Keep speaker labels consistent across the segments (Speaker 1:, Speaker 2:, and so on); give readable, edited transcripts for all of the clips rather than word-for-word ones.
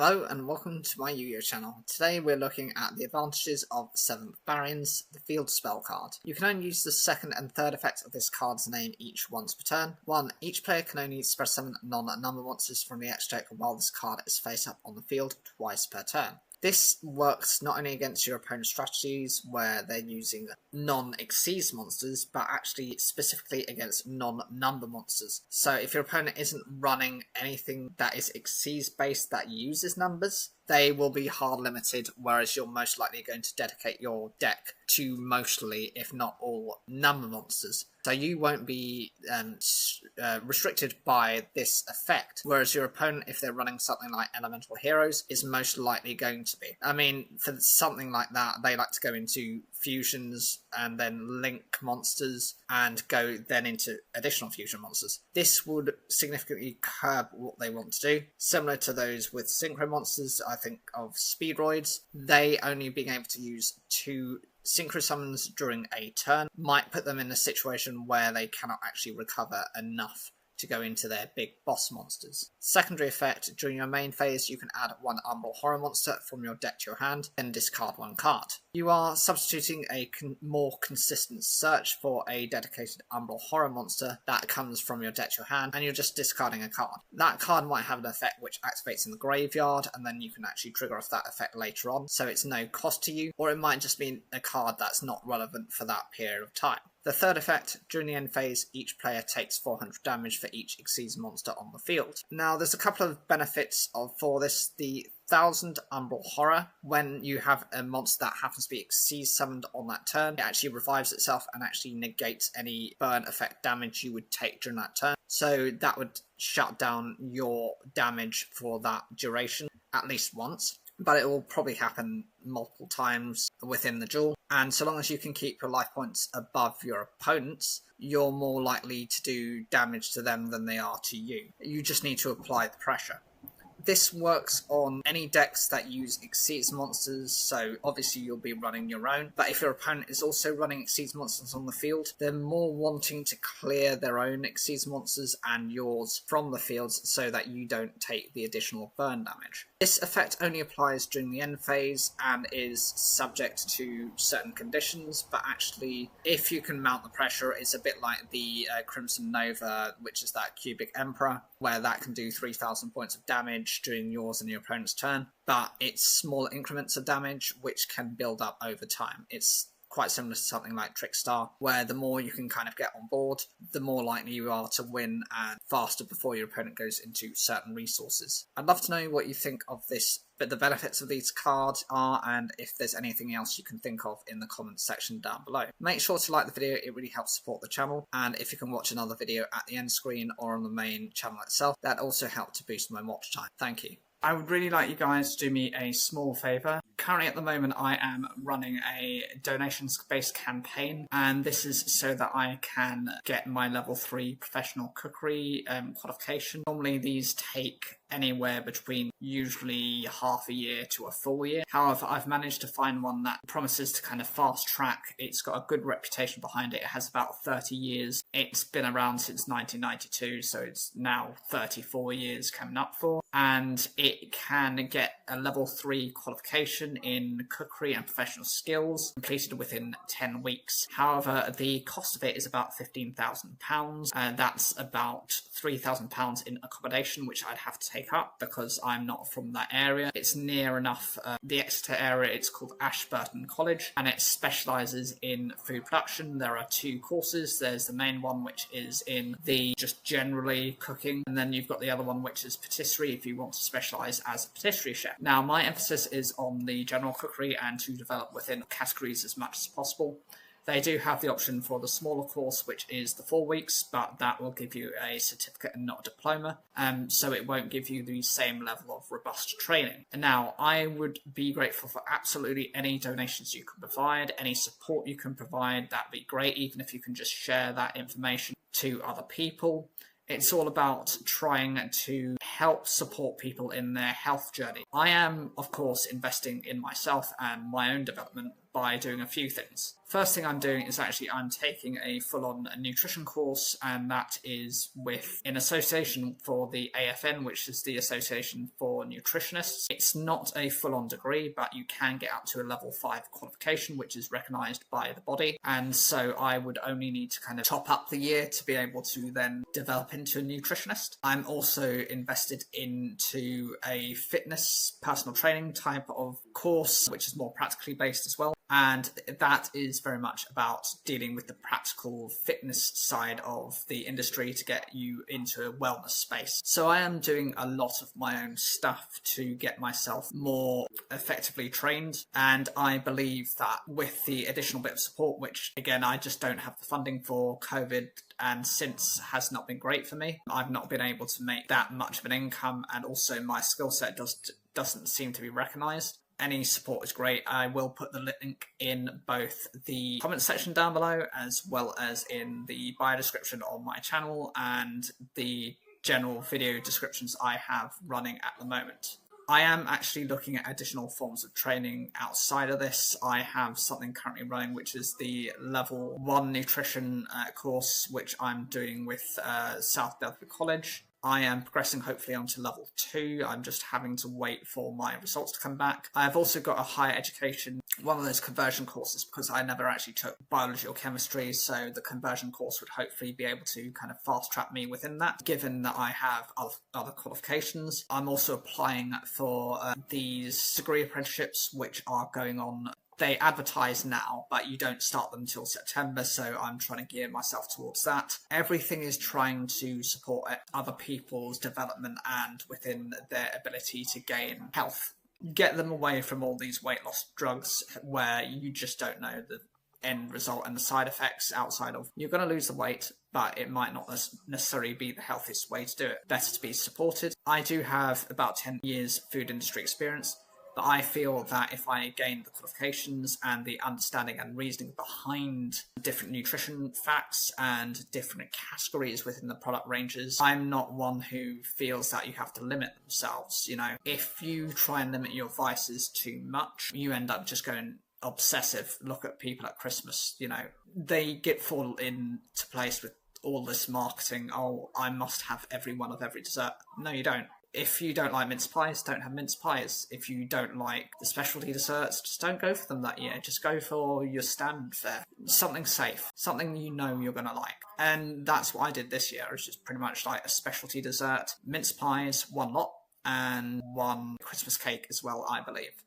Speaker 1: Hello and welcome to my Yu-Gi-Oh channel. Today we're looking at the advantages of 7th Barian's, the field spell card. You can only use the second and third effect of this card's name each once per turn. 1. Each player can only special summon non-number monsters from the extra deck while this card is face up on the field twice per turn. This works not only against your opponent's strategies where they're using non-Xyz monsters, but actually specifically against non-number monsters. So if your opponent isn't running anything that is Xyz based that uses numbers, they will be hard limited, whereas you're most likely going to dedicate your deck to mostly, if not all, number monsters. So you won't be restricted by this effect, whereas your opponent, if they're running something like Elemental Heroes, is most likely going to be. I mean, for something like that, they like to go into fusions and then link monsters and go then into additional fusion monsters. This would significantly curb what they want to do. Similar to those with synchro monsters, I think of Speedroids, they only being able to use 2 synchro summons during a turn might put them in a situation where they cannot actually recover enough to go into their big boss monsters. Secondary effect, during your main phase you can add 1 Umbral Horror monster from your deck to your hand, then discard 1 card. You are substituting a more consistent search for a dedicated Umbral Horror monster that comes from your deck to your hand, and you're just discarding a card. That card might have an effect which activates in the graveyard, and then you can actually trigger off that effect later on, so it's no cost to you, or it might just be a card that's not relevant for that period of time. The third effect, during the end phase, each player takes 400 damage for each Xyz monster on the field. Now, there's a couple of benefits for this. The 1000 Umbral Horror, when you have a monster that happens to be Xyz summoned on that turn, it actually revives itself and actually negates any burn effect damage you would take during that turn. So that would shut down your damage for that duration at least once, but it will probably happen multiple times within the duel. And so long as you can keep your life points above your opponents, you're more likely to do damage to them than they are to you. You just need to apply the pressure. This works on any decks that use Xyz monsters, so obviously you'll be running your own, but if your opponent is also running Xyz monsters on the field, they're more wanting to clear their own Xyz monsters and yours from the field so that you don't take the additional burn damage. This effect only applies during the end phase and is subject to certain conditions, but actually if you can mount the pressure, it's a bit like the Crimson Nova, which is that Cubic Emperor, where that can do 3000 points of damage during yours and your opponent's turn, but it's small increments of damage which can build up over time. It's quite similar to something like Trickstar, where the more you can kind of get on board, the more likely you are to win and faster before your opponent goes into certain resources. I'd love to know what you think of this, but the benefits of these cards are, and if there's anything else you can think of in the comments section down below. Make sure to like the video, it really helps support the channel, and if you can watch another video at the end screen or on the main channel itself, that also helps to boost my watch time. Thank you. I would really like you guys to do me a small favour. Currently at the moment I am running a donations-based campaign, and this is so that I can get my level 3 professional cookery qualification. Normally these take anywhere between usually half a year to a full year. However, I've managed to find one that promises to kind of fast track. It's got a good reputation behind it. It has about 30 years. It's been around since 1992, so it's now 34 years coming up for. And it can get a level 3 qualification in cookery and professional skills completed within 10 weeks. However, the cost of it is about £15,000, and that's about £3,000 in accommodation, which I'd have to take up because I'm not from that area. It's near enough the Exeter area. It's called Ashburton College, and it specialises in food production. There are 2 courses. There's the main one, which is in the just generally cooking, and then you've got the other one, which is patisserie, if you want to specialise as a patisserie chef. Now, my emphasis is on the general cookery and to develop within categories as much as possible. They do have the option for the smaller course, which is the 4 weeks, but that will give you a certificate and not a diploma, so it won't give you the same level of robust training. Now, I would be grateful for absolutely any donations you can provide, any support you can provide. That'd be great, even if you can just share that information to other people. It's all about trying to help support people in their health journey. I am, of course, investing in myself and my own development, by doing a few things. First thing I'm doing is I'm taking a full-on nutrition course, and that is in association for the AFN, which is the Association for Nutritionists. It's not a full-on degree, but you can get up to a level 5 qualification, which is recognised by the body, and so I would only need to kind of top up the year to be able to then develop into a nutritionist. I'm also invested into a fitness personal training type of course, which is more practically based as well. And that is very much about dealing with the practical fitness side of the industry to get you into a wellness space. So I am doing a lot of my own stuff to get myself more effectively trained. And I believe that with the additional bit of support, which again, I just don't have the funding for, COVID and since has not been great for me. I've not been able to make that much of an income, and also my skill set doesn't seem to be recognised. Any support is great. I will put the link in both the comment section down below as well as in the bio description on my channel and the general video descriptions I have running at the moment. I am actually looking at additional forms of training outside of this. I have something currently running, which is the level 1 nutrition course, which I'm doing with South Belford College. I am progressing hopefully onto level 2. I'm just having to wait for my results to come back. I've also got a higher education, one of those conversion courses, because I never actually took biology or chemistry, so the conversion course would hopefully be able to kind of fast track me within that, given that I have other qualifications. I'm also applying for these degree apprenticeships, which are going on. They advertise now, but you don't start them until September, so I'm trying to gear myself towards that. Everything is trying to support other people's development and within their ability to gain health. Get them away from all these weight loss drugs where you just don't know the end result and the side effects outside of you're going to lose the weight, but it might not necessarily be the healthiest way to do it. Better to be supported. I do have about 10 years food industry experience. But I feel that if I gain the qualifications and the understanding and reasoning behind different nutrition facts and different categories within the product ranges, I'm not one who feels that you have to limit themselves. You know, if you try and limit your vices too much, you end up just going obsessive. Look at people at Christmas, you know, they fall into place with all this marketing. Oh, I must have every one of every dessert. No, you don't. If you don't like mince pies, don't have mince pies. If you don't like the specialty desserts, just don't go for them that year. Just go for your standard fare. Something safe. Something you know you're going to like. And that's what I did this year. It's just pretty much like a specialty dessert, mince pies, one lot, and one Christmas cake as well, I believe.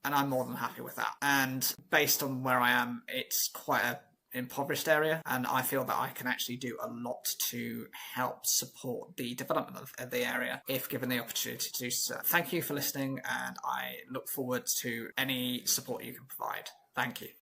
Speaker 1: And I'm more than happy with that. And based on where I am, it's quite a impoverished area, and I feel that I can actually do a lot to help support the development of the area if given the opportunity to do so. Thank you for listening, and I look forward to any support you can provide. Thank you.